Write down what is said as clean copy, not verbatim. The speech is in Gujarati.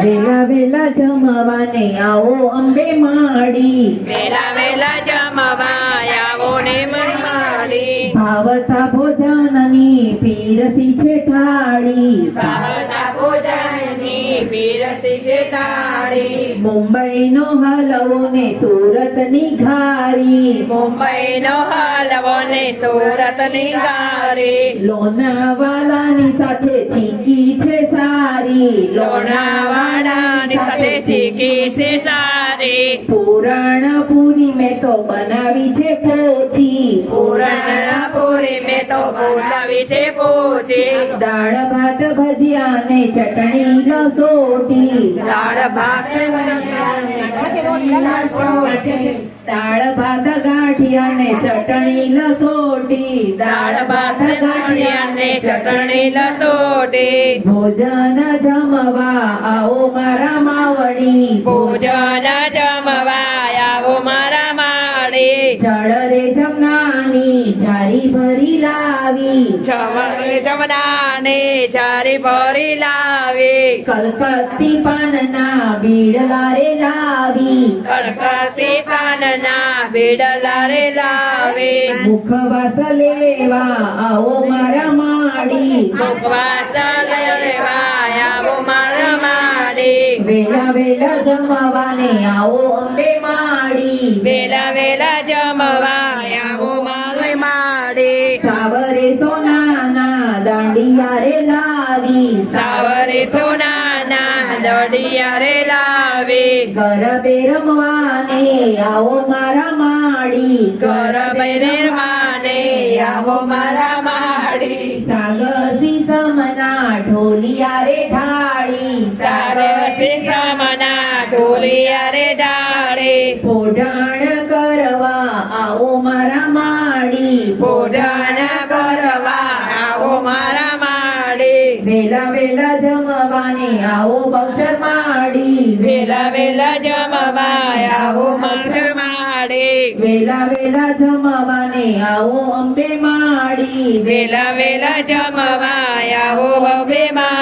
વેલા વેલા જમવાને આવો અંબે માડી, વેલા વેલા જમવા આવો ને મનમાડી, ભાવતા ભોજનની પીરસી છે થાળી, ભાવતા ભોજનની પીરસી છે થાળી, મુંબઈનો હલવો ને સુરતની ઘારી, મુંબઈનો હલવો ને સુરતની ઘારી, લોનાવાલાની સાથે ચીકી છે સારી, લોણાવાડાની સાથે ચીકી છે સારી, પુરાણપુરી મેં તો બનાવી છે પોચી, પુરાણપુરી મેં તો બોલાવી છે પોચી, દાળ ભાત ભજીયા ને ચટણી રસોટી, દાળ ભાત દાળ ભાત ગાંઠિયા ને ચટણી લસોટી, દાળ ભાત ગાંઠિયા ને ચટણી લસોટી, ભોજન જમવા આવો મારા માવડી, ભોજન જમવા આવો મારા માળી, જળ રે જમનાની જારી ભરી લાવી, જમનાને જારી ભરી લાવી, કલકત્તી પાનના બીડલા રે લાવી, કડકડતી કાનના બેડલા રે લાવી, મુખવાસ લેવા આવો મારા માડી, મુખવાસ લેવા આવો મારા માળી, વેલા વેલા જમવાને આવો અંબે માડી, વેલા વેલા જમવા આવો મારે માળી, સાવરે સોનાના દાંડિયા રે લાવી, સાવરે સોનાના દડિયા રે લાવી, ગરબે રમવાને આવો મારા માડી, ગરબે રમવાને આવો મારા માળી, સાગસી સમના ઢોલિયા રે ઢાળી, સારસી સમના ઢોલિયા રે ડાળી, પોઢાણ કરવા આવો મારા માડી, ભોજન કરવા આવો મારા માળી, વેલા વેલા જમવાને આવો બહુચર માડી, વેલા વેલા જમવા આવો મંત્ર માળી, વેલા વેલા જમવાને આવો અંબે માડી, વેલા વેલા જમવા આવો બબે માળી.